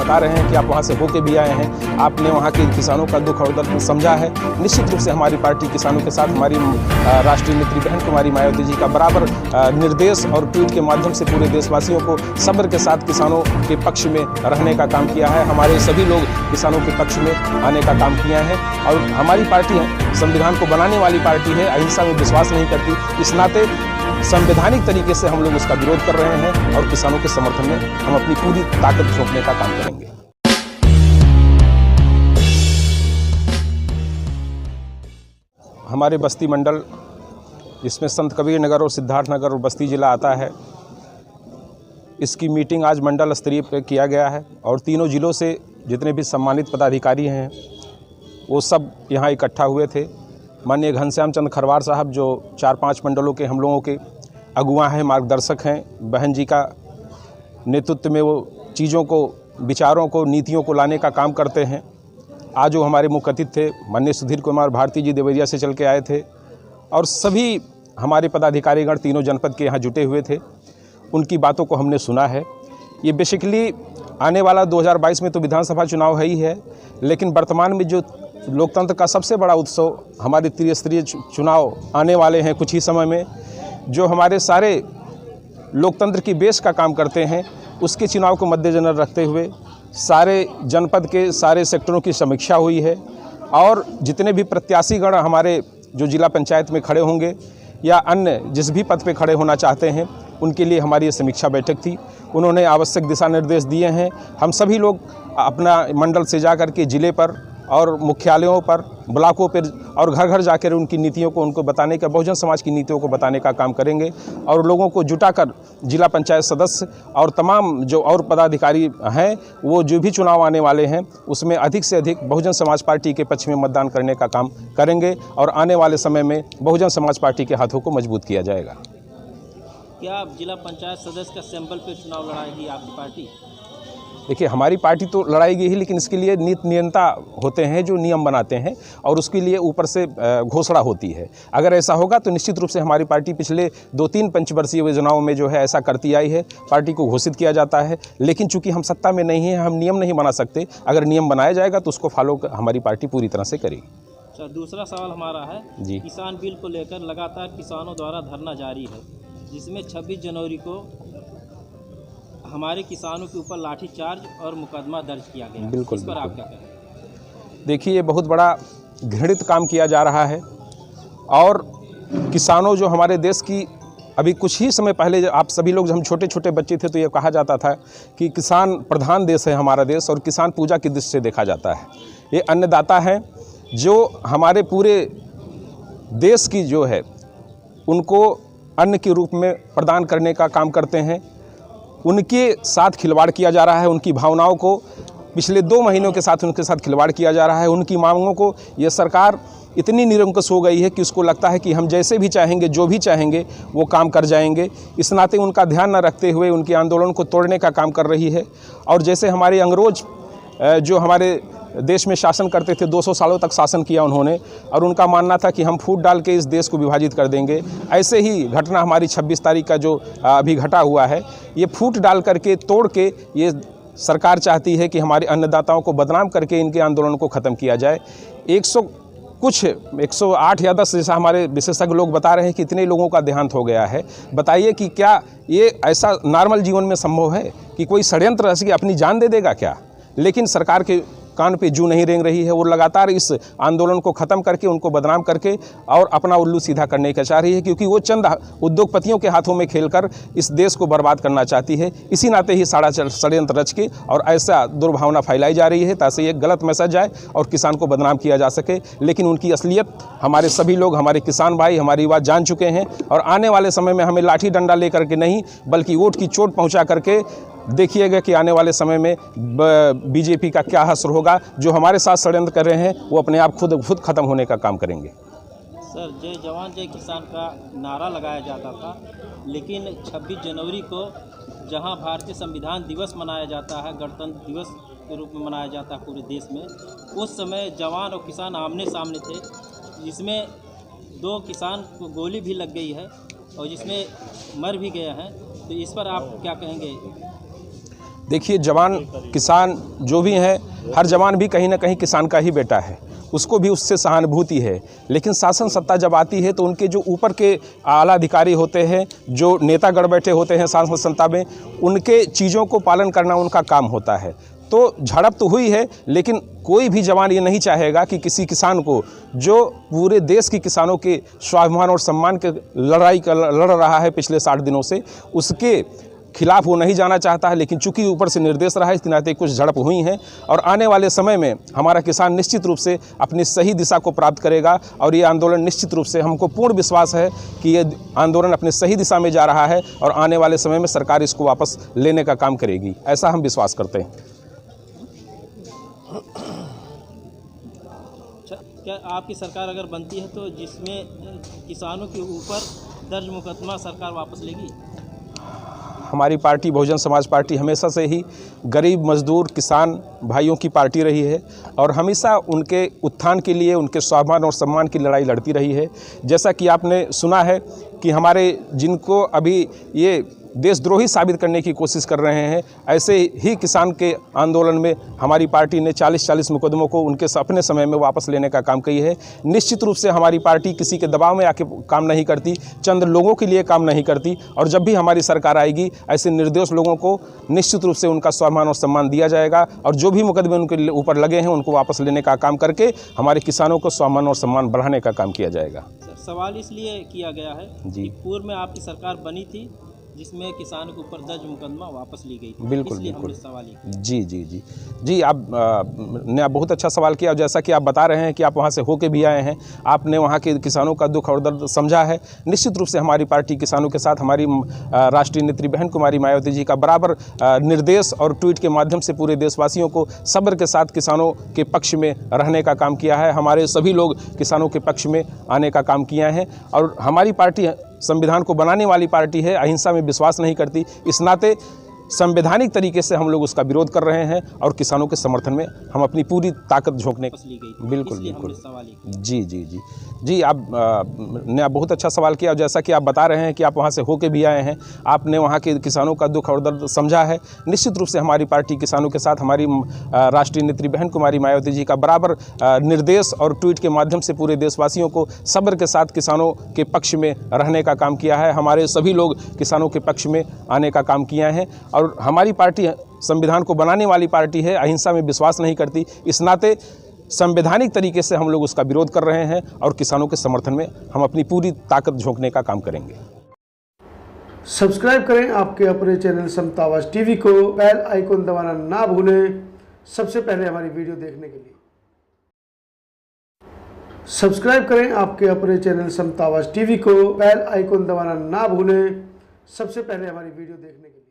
बता रहे हैं कि आप वहाँ से होके भी आए हैं, आपने वहाँ के किसानों का दुख और दर्द समझा है। निश्चित रूप से हमारी पार्टी किसानों के साथ, हमारी राष्ट्रीय नेत्री बहन कुमारी मायावती जी का बराबर निर्देश और ट्वीट के माध्यम से पूरे देशवासियों को सब्र के साथ किसानों के पक्ष में रहने का काम किया है। हमारे सभी लोग किसानों के पक्ष में आने का काम किया है और हमारी पार्टी संविधान को बनाने वाली पार्टी है, अहिंसा में विश्वास नहीं करती। इस नाते संवैधानिक तरीके से हम लोग उसका विरोध कर रहे हैं और किसानों के समर्थन में हम अपनी पूरी ताकत झोंकने का काम करेंगे। हमारे बस्ती मंडल, इसमें संत कबीर नगर और सिद्धार्थ नगर और बस्ती ज़िला आता है, इसकी मीटिंग आज मंडल स्तरीय पर किया गया है और तीनों ज़िलों से जितने भी सम्मानित पदाधिकारी हैं वो सब यहाँ इकट्ठा हुए थे। माननीय घनश्याम चंद्र खरवार साहब जो 4-5 मंडलों के हम लोगों के अगुवा हैं, मार्गदर्शक हैं, बहन जी का नेतृत्व में वो चीज़ों को, विचारों को, नीतियों को लाने का काम करते हैं। आज वो हमारे मुख्य अतिथि थे, माननीय सुधीर कुमार भारती जी देवरिया से चल के आए थे और सभी हमारे पदाधिकारीगण तीनों जनपद के यहाँ जुटे हुए थे। उनकी बातों को हमने सुना है। ये बेसिकली आने वाला 2022 में तो विधानसभा चुनाव है ही है, लेकिन वर्तमान में जो लोकतंत्र का सबसे बड़ा उत्सव हमारे त्रिस्तरीय चुनाव आने वाले हैं कुछ ही समय में, जो हमारे सारे लोकतंत्र की बेस का काम करते हैं, उसके चुनाव को मद्देनजर रखते हुए सारे जनपद के सारे सेक्टरों की समीक्षा हुई है और जितने भी प्रत्याशीगण हमारे जो जिला पंचायत में खड़े होंगे या अन्य जिस भी पद पे खड़े होना चाहते हैं, उनके लिए हमारी ये समीक्षा बैठक थी। उन्होंने आवश्यक दिशा निर्देश दिए हैं। हम सभी लोग अपना मंडल से जा कर के ज़िले पर और मुख्यालयों पर, ब्लॉकों पर और घर घर जाकर उनकी नीतियों को उनको बताने का, बहुजन समाज की नीतियों को बताने का काम करेंगे और लोगों को जुटाकर जिला पंचायत सदस्य और तमाम जो और पदाधिकारी हैं वो जो भी चुनाव आने वाले हैं उसमें अधिक से अधिक बहुजन समाज पार्टी के पक्ष में मतदान करने का काम करेंगे और आने वाले समय में बहुजन समाज पार्टी के हाथों को मजबूत किया जाएगा। क्या आप जिला पंचायत सदस्य का सैंपल पे चुनाव लड़ाएगी आपकी पार्टी? देखिए, हमारी पार्टी तो लड़ाएगी ही, लेकिन इसके लिए नीति नियंता होते हैं जो नियम बनाते हैं और उसके लिए ऊपर से घोषणा होती है। अगर ऐसा होगा तो निश्चित रूप से हमारी पार्टी पिछले 2-3 पंचवर्षीय योजनाओं में जो है ऐसा करती आई है, पार्टी को घोषित किया जाता है। लेकिन चूंकि हम सत्ता में नहीं हैं, हम नियम नहीं बना सकते। अगर नियम बनाया जाएगा तो उसको फॉलो हमारी पार्टी पूरी तरह से करेगी। अच्छा, दूसरा सवाल हमारा है जी, किसान बिल को लेकर लगातार किसानों द्वारा धरना जारी है, जिसमें 26 जनवरी को हमारे किसानों के ऊपर लाठीचार्ज और मुकदमा दर्ज किया गया। बिल्कुल, इस पर आप क्या कहें? देखिए, ये बहुत बड़ा घृणित काम किया जा रहा है और किसानों जो हमारे देश की, अभी कुछ ही समय पहले आप सभी लोग, जब हम छोटे छोटे बच्चे थे तो ये कहा जाता था कि किसान प्रधान देश है हमारा देश और किसान पूजा की दृष्टि से देखा जाता है। ये अन्नदाता हैं जो हमारे पूरे देश की जो है उनको अन्न के रूप में प्रदान करने का काम करते हैं। उनके साथ खिलवाड़ किया जा रहा है, उनकी भावनाओं को पिछले 2 महीनों के साथ उनके साथ खिलवाड़ किया जा रहा है। उनकी मांगों को ये सरकार इतनी निरंकुश हो गई है कि उसको लगता है कि हम जैसे भी चाहेंगे, जो भी चाहेंगे वो काम कर जाएंगे। इस नाते उनका ध्यान न रखते हुए उनके आंदोलन को तोड़ने का काम कर रही है। और जैसे हमारे अंग्रेज जो हमारे देश में शासन करते थे, 200 सालों तक शासन किया उन्होंने और उनका मानना था कि हम फूट डाल के इस देश को विभाजित कर देंगे। ऐसे ही घटना हमारी 26 तारीख का जो अभी घटा हुआ है, ये फूट डाल करके, तोड़ के ये सरकार चाहती है कि हमारे अन्नदाताओं को बदनाम करके इनके आंदोलन को ख़त्म किया जाए। 108 या 10 जैसा हमारे विशेषज्ञ लोग बता रहे हैं कि इतने लोगों का देहांत हो गया है। बताइए कि क्या ये ऐसा नॉर्मल जीवन में संभव है कि कोई षड्यंत्र रच के अपनी जान दे देगा क्या? लेकिन सरकार के कान पे जू नहीं रेंग रही है। वो लगातार इस आंदोलन को ख़त्म करके, उनको बदनाम करके और अपना उल्लू सीधा करने का चाह रही है, क्योंकि वो चंद उद्योगपतियों के हाथों में खेलकर इस देश को बर्बाद करना चाहती है। इसी नाते ही सारा षड्यंत्र रच के और ऐसा दुर्भावना फैलाई जा रही है ताकि एक गलत मैसेज जाए और किसान को बदनाम किया जा सके। लेकिन उनकी असलियत हमारे सभी लोग, हमारे किसान भाई, हमारी बात जान चुके हैं और आने वाले समय में हमें लाठी डंडा लेकर के नहीं, बल्कि वोट की चोट पहुँचा करके देखिएगा कि आने वाले समय में बीजेपी का क्या असर होगा। जो हमारे साथ षड्यंत्र कर रहे हैं वो अपने आप खुद खत्म होने का काम करेंगे। सर, जय जवान जय किसान का नारा लगाया जाता था, लेकिन 26 जनवरी को जहां भारतीय संविधान दिवस मनाया जाता है, गणतंत्र दिवस के रूप में मनाया जाता है पूरे देश में, उस समय जवान और किसान आमने सामने थे, जिसमें 2 किसान को गोली भी लग गई है और जिसमें मर भी गए हैं। तो इस पर आप क्या कहेंगे? देखिए, जवान किसान जो भी हैं, हर जवान भी कहीं ना कहीं किसान का ही बेटा है, उसको भी उससे सहानुभूति है। लेकिन शासन सत्ता जब आती है तो उनके जो ऊपर के आला अधिकारी होते हैं, जो नेतागण बैठे होते हैं शासन सत्ता में, उनके चीज़ों को पालन करना उनका काम होता है। तो झड़प तो हुई है, लेकिन कोई भी जवान ये नहीं चाहेगा कि किसी किसान को, जो पूरे देश के किसानों के स्वाभिमान और सम्मान के लड़ाई लड़ रहा है पिछले 60 दिनों से, उसके खिलाफ वो नहीं जाना चाहता है। लेकिन चूंकि ऊपर से निर्देश रहा है, इस नाते कुछ झड़प हुई हैं और आने वाले समय में हमारा किसान निश्चित रूप से अपनी सही दिशा को प्राप्त करेगा। और ये आंदोलन निश्चित रूप से, हमको पूर्ण विश्वास है कि ये आंदोलन अपनी सही दिशा में जा रहा है और आने वाले समय में सरकार इसको वापस लेने का काम करेगी, ऐसा हम विश्वास करते हैं। क्या आपकी सरकार अगर बनती है तो जिसमें किसानों के ऊपर दर्ज मुकदमा सरकार वापस लेगी? हमारी पार्टी बहुजन समाज पार्टी हमेशा से ही गरीब मजदूर किसान भाइयों की पार्टी रही है और हमेशा उनके उत्थान के लिए, उनके स्वाभिमान और सम्मान की लड़ाई लड़ती रही है। जैसा कि आपने सुना है कि हमारे जिनको अभी ये देशद्रोही साबित करने की कोशिश कर रहे हैं, ऐसे ही किसान के आंदोलन में हमारी पार्टी ने 40-40 मुकदमों को उनके अपने समय में वापस लेने का काम किया है। निश्चित रूप से हमारी पार्टी किसी के दबाव में आके काम नहीं करती, चंद लोगों के लिए काम नहीं करती। और जब भी हमारी सरकार आएगी, ऐसे निर्दोष लोगों को निश्चित रूप से उनका स्वाभिमान और सम्मान दिया जाएगा और जो भी मुकदमे उनके ऊपर लगे हैं उनको वापस लेने का काम करके हमारे किसानों को स्वाभिमान और सम्मान बढ़ाने का काम किया जाएगा। सवाल इसलिए किया गया है जी, कि पूर्व में आपकी सरकार बनी थी जिसमें किसानों के ऊपर दर्ज मुकदमा वापस ली गई थी। बिल्कुल इसलिए बिल्कुल हमने सवाल जी, आप ने बहुत अच्छा सवाल किया। और जैसा कि आप बता रहे हैं कि आप वहाँ से होके भी आए हैं, आपने वहाँ के किसानों का दुख और दर्द समझा है। निश्चित रूप से हमारी पार्टी किसानों के साथ, हमारी राष्ट्रीय नेत्री बहन कुमारी मायावती जी का बराबर निर्देश और ट्वीट के माध्यम से पूरे देशवासियों को सब्र के साथ किसानों के पक्ष में रहने का काम किया है। हमारे सभी लोग किसानों के पक्ष में आने का काम किया है और हमारी पार्टी संविधान को बनाने वाली पार्टी है, अहिंसा में विश्वास नहीं करती। इस नाते संवैधानिक तरीके से हम लोग उसका विरोध कर रहे हैं और किसानों के समर्थन में हम अपनी पूरी ताकत झोंकने। बिल्कुल जी, आप ने बहुत अच्छा सवाल किया। और जैसा कि आप बता रहे हैं कि आप वहाँ से होके भी आए हैं, आपने वहाँ के किसानों का दुख और दर्द समझा है। निश्चित रूप से हमारी पार्टी किसानों के साथ, हमारी राष्ट्रीय नेत्री बहन कुमारी मायावती जी का बराबर निर्देश और ट्वीट के माध्यम से पूरे देशवासियों को सब्र के साथ किसानों के पक्ष में रहने का काम किया है। हमारे सभी लोग किसानों के पक्ष में आने का काम किया है और हमारी पार्टी संविधान को बनाने वाली पार्टी है, अहिंसा में विश्वास नहीं करती। इस नाते संवैधानिक तरीके से हम लोग उसका विरोध कर रहे हैं और किसानों के समर्थन में हम अपनी पूरी ताकत झोंकने का काम करेंगे। सब्सक्राइब करें आपके अपने चैनल समता आवाज टीवी को, बेल आइकन दबाना ना भूलें सबसे पहले हमारी वीडियो देखने के लिए। सब्सक्राइब करें आपके अपने चैनल समता आवाज टीवी को, बेल आइकन दबाना ना भूलें सबसे पहले हमारी वीडियो देखने के लिए।